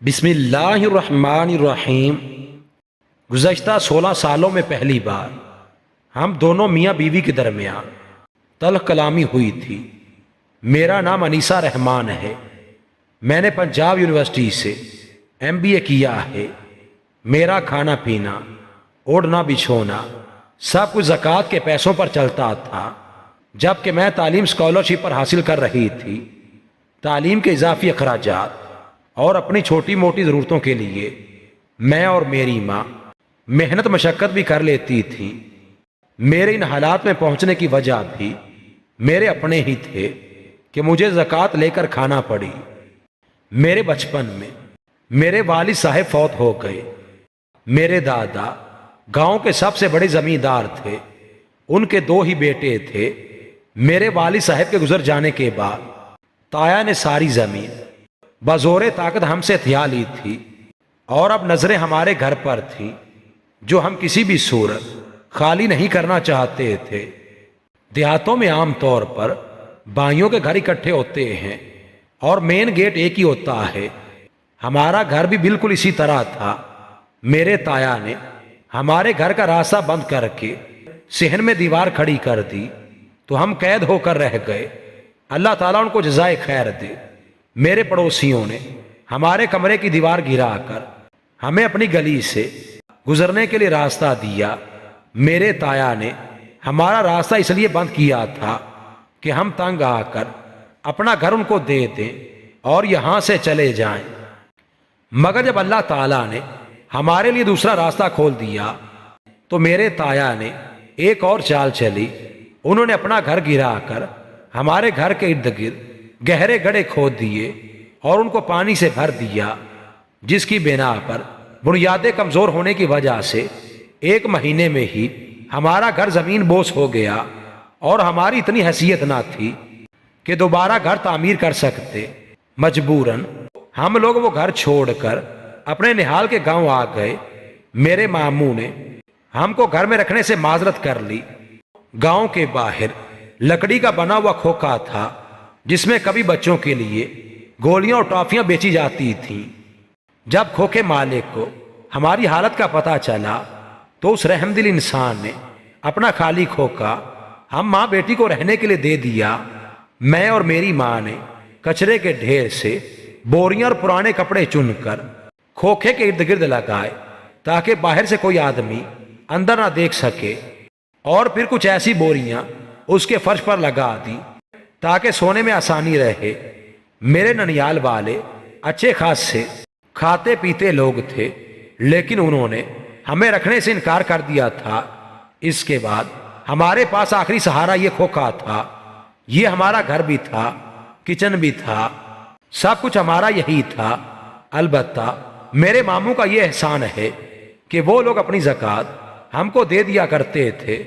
बिस्मिल्लाहिर्रहमानिर्रहीम। गुज़श्ता 16 सालों में पहली बार हम दोनों मियाँ बीवी के दरमियान तल्ख़ कलामी हुई थी। मेरा नाम अनीसा रहमान है। मैंने पंजाब यूनिवर्सिटी से MBA किया है। मेरा खाना पीना, ओढ़ना बिछोना सब कुछ ज़कात के पैसों पर चलता था। जबकि मैं तालीम स्कॉलरशिप पर हासिल कर रही थी। तालीम के इजाफी अखराजात और अपनी छोटी मोटी ज़रूरतों के लिए मैं और मेरी माँ मेहनत मशक्क़त भी कर लेती थी। मेरे इन हालात में पहुँचने की वजह भी मेरे अपने ही थे कि मुझे ज़कात लेकर खाना पड़ी। मेरे बचपन में मेरे वालिद साहब फौत हो गए। मेरे दादा गांव के सबसे बड़े ज़मींदार थे। उनके 2 ही बेटे थे। मेरे वालिद साहब के गुजर जाने के बाद ताया ने सारी ज़मीन बज़ोरे ताकत हमसे हथिया ली थी और अब नज़रें हमारे घर पर थी, जो हम किसी भी सूरत खाली नहीं करना चाहते थे। देहातों में आम तौर पर भाइयों के घर इकट्ठे होते हैं और मेन गेट एक ही होता है। हमारा घर भी बिल्कुल इसी तरह था। मेरे ताया ने हमारे घर का रास्ता बंद करके सहन में दीवार खड़ी कर दी, तो हम कैद होकर रह गए। अल्लाह ताला उनको जज़ाए खैर दे। मेरे पड़ोसियों ने हमारे कमरे की दीवार गिराकर हमें अपनी गली से गुजरने के लिए रास्ता दिया। मेरे ताया ने हमारा रास्ता इसलिए बंद किया था कि हम तंग आकर अपना घर उनको दे दें और यहाँ से चले जाएं। मगर जब अल्लाह ताला ने हमारे लिए दूसरा रास्ता खोल दिया, तो मेरे ताया ने एक और चाल चली। उन्होंने अपना घर गिराकर हमारे घर के इर्द गिर्द गहरे गड्ढे खोद दिए और उनको पानी से भर दिया, जिसकी बिना पर बुनियादें कमज़ोर होने की वजह से 1 महीने में ही हमारा घर ज़मीन बोस हो गया और हमारी इतनी हैसियत ना थी कि दोबारा घर तामीर कर सकते। मजबूरन हम लोग वो घर छोड़कर अपने निहाल के गांव आ गए। मेरे मामू ने हमको घर में रखने से माजरत कर ली। गांव के बाहर लकड़ी का बना हुआ खोखा था, जिसमें कभी बच्चों के लिए गोलियां और टॉफियां बेची जाती थीं। जब खोखे मालिक को हमारी हालत का पता चला, तो उस रहमदिल इंसान ने अपना खाली खोखा हम माँ बेटी को रहने के लिए दे दिया। मैं और मेरी माँ ने कचरे के ढेर से बोरियां और पुराने कपड़े चुनकर खोखे के इर्द गिर्द लगाए, ताकि बाहर से कोई आदमी अंदर ना देख सके। और फिर कुछ ऐसी बोरियां उसके फर्श पर लगा दी ताकि सोने में आसानी रहे। मेरे ननियाल वाले अच्छे खासे खाते पीते लोग थे, लेकिन उन्होंने हमें रखने से इनकार कर दिया था। इसके बाद हमारे पास आखिरी सहारा ये खोखा था। ये हमारा घर भी था, किचन भी था, सब कुछ हमारा यही था। अलबत्ता मेरे मामू का ये एहसान है कि वो लोग अपनी ज़कात हमको दे दिया करते थे,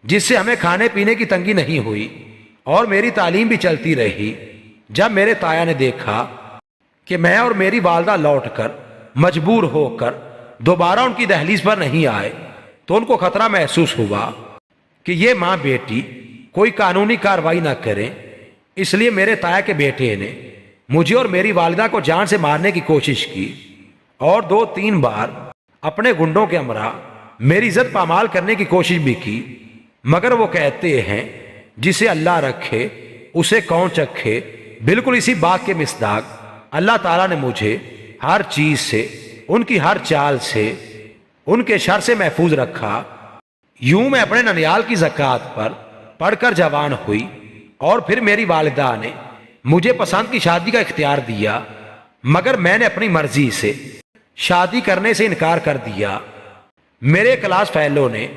जिससे हमें खाने पीने की तंगी नहीं हुई और मेरी तालीम भी चलती रही। जब मेरे ताया ने देखा कि मैं और मेरी वालदा लौटकर मजबूर होकर दोबारा उनकी दहलीज पर नहीं आए, तो उनको खतरा महसूस हुआ कि ये माँ बेटी कोई कानूनी कार्रवाई ना करें। इसलिए मेरे ताया के बेटे ने मुझे और मेरी वालिदा को जान से मारने की कोशिश की और 2-3 बार अपने गुंडों के हमरा मेरी इज्जत पामाल करने की कोशिश भी की। मगर वो कहते हैं, जिसे अल्लाह रखे उसे कौन चखे। बिल्कुल इसी बात के मिसदाक अल्लाह ताला ने मुझे हर चीज से, उनकी हर चाल से, उनके शर से महफूज रखा। यूं मैं अपने ननियाल की ज़कात पर पढ़कर जवान हुई और फिर मेरी वालिदा ने मुझे पसंद की शादी का इख्तियार दिया। मगर मैंने अपनी मर्जी से शादी करने से इनकार कर दिया। मेरे क्लास फेलो ने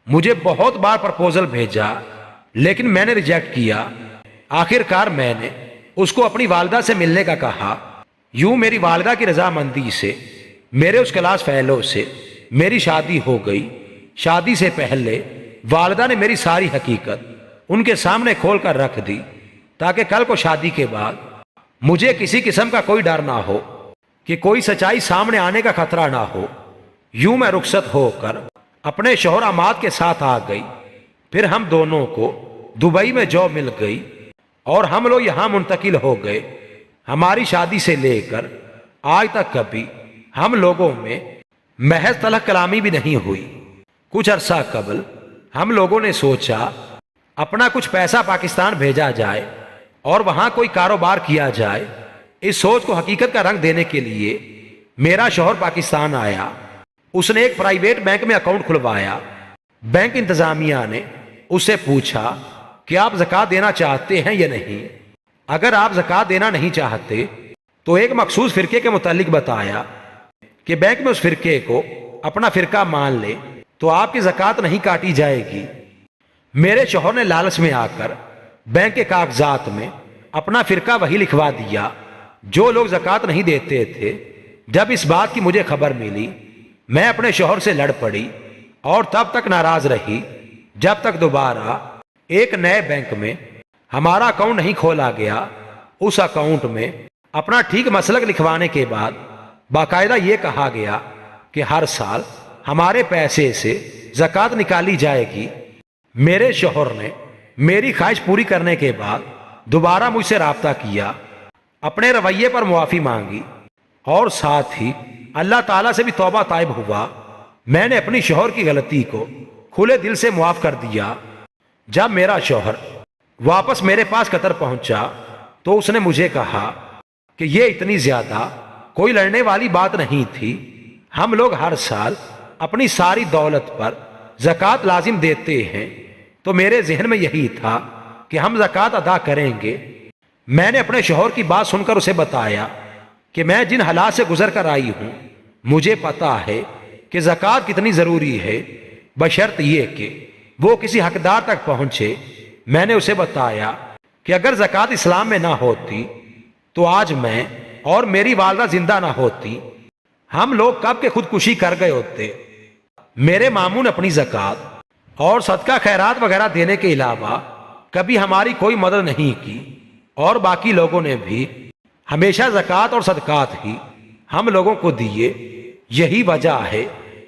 मुझे बहुत बार प्रपोजल भेजा, लेकिन मैंने रिजेक्ट किया। आखिरकार मैंने उसको अपनी वालिदा से मिलने का कहा। यूं मेरी वालिदा की रजामंदी से मेरे उस क्लास फेलो से मेरी शादी हो गई। शादी से पहले वालिदा ने मेरी सारी हकीकत उनके सामने खोल कर रख दी, ताकि कल को शादी के बाद मुझे किसी किस्म का कोई डर ना हो, कि कोई सच्चाई सामने आने का खतरा ना हो। यूं मैं रुखसत होकर अपने शौहर अमाद के साथ आ गई। फिर हम दोनों को दुबई में जॉब मिल गई और हम लोग यहाँ मुंतकिल हो गए। हमारी शादी से लेकर آج تک کبھی ہم لوگوں میں محض تلخ کلامی بھی نہیں ہوئی۔ کچھ عرصہ قبل ہم لوگوں نے سوچا اپنا کچھ پیسہ پاکستان بھیجا جائے اور وہاں کوئی کاروبار کیا جائے۔ اس سوچ کو حقیقت کا رنگ دینے کے لیے میرا شوہر پاکستان آیا۔ اس نے ایک پرائیویٹ بینک میں اکاؤنٹ کھلوایا۔ بینک انتظامیہ نے اس سے پوچھا کہ آپ زکوٰۃ دینا چاہتے ہیں یا نہیں۔ اگر آپ زکوٰۃ دینا نہیں چاہتے تو ایک مخصوص فرقے کے متعلق بتایا کہ بینک میں اس فرقے کو اپنا فرقہ مان لے تو آپ کی زکوٰۃ نہیں کاٹی جائے گی۔ میرے شوہر نے لالچ میں آ کر بینک کے کاغذات میں اپنا فرقہ وہی لکھوا دیا جو لوگ زکوٰۃ نہیں دیتے تھے۔ جب اس بات کی مجھے خبر ملی میں اپنے شوہر سے لڑ پڑی اور تب تک ناراض رہی جب تک دوبارہ ایک نئے بینک میں ہمارا اکاؤنٹ نہیں کھولا گیا۔ اس اکاؤنٹ میں اپنا ٹھیک مسلک لکھوانے کے بعد باقاعدہ یہ کہا گیا کہ ہر سال ہمارے پیسے سے زکوٰۃ نکالی جائے گی۔ میرے شوہر نے میری خواہش پوری کرنے کے بعد دوبارہ مجھ سے رابطہ کیا، اپنے رویے پر معافی مانگی اور ساتھ ہی اللہ تعالیٰ سے بھی توبہ طائب ہوا۔ میں نے اپنی شوہر کی غلطی کو کھلے دل سے معاف کر دیا۔ جب میرا شوہر واپس میرے پاس قطر پہنچا تو اس نے مجھے کہا کہ یہ اتنی زیادہ کوئی لڑنے والی بات نہیں تھی، ہم لوگ ہر سال اپنی ساری دولت پر زکوٰۃ لازم دیتے ہیں، تو میرے ذہن میں یہی تھا کہ ہم زکوٰۃ ادا کریں گے۔ میں نے اپنے شوہر کی بات سن کر اسے بتایا کہ میں جن حالات سے گزر کر آئی ہوں مجھے پتا ہے کہ زکوٰۃ کتنی ضروری ہے، بشرط یہ کہ وہ کسی حقدار تک پہنچے۔ میں نے اسے بتایا کہ اگر زکوٰۃ اسلام میں نہ ہوتی تو آج میں اور میری والدہ زندہ نہ ہوتی، ہم لوگ کب کے خودکشی کر گئے ہوتے۔ میرے ماموں نے اپنی زکوٰۃ اور صدقہ خیرات وغیرہ دینے کے علاوہ کبھی ہماری کوئی مدد نہیں کی، اور باقی لوگوں نے بھی ہمیشہ زکوٰۃ اور صدقات ہی ہم لوگوں کو دیے۔ یہی وجہ ہے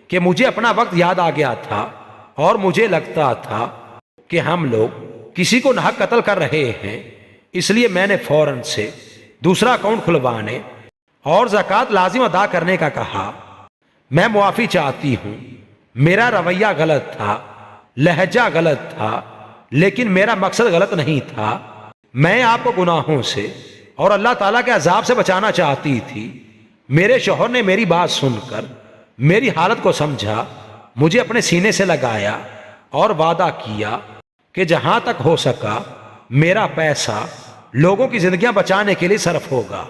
کہ مجھے اپنا وقت یاد آ گیا تھا اور مجھے لگتا تھا کہ ہم لوگ کسی کو ناحق قتل کر رہے ہیں، اس لیے میں نے فوراً سے دوسرا اکاؤنٹ کھلوانے اور زکوٰۃ لازم ادا کرنے کا کہا۔ میں معافی چاہتی ہوں، میرا رویہ غلط تھا، لہجہ غلط تھا، لیکن میرا مقصد غلط نہیں تھا۔ میں آپ کو گناہوں سے اور اللہ تعالیٰ کے عذاب سے بچانا چاہتی تھی۔ میرے شوہر نے میری بات سن کر میری حالت کو سمجھا، مجھے اپنے سینے سے لگایا اور وعدہ کیا کہ جہاں تک ہو سکا میرا پیسہ لوگوں کی زندگیاں بچانے کے لیے صرف ہوگا۔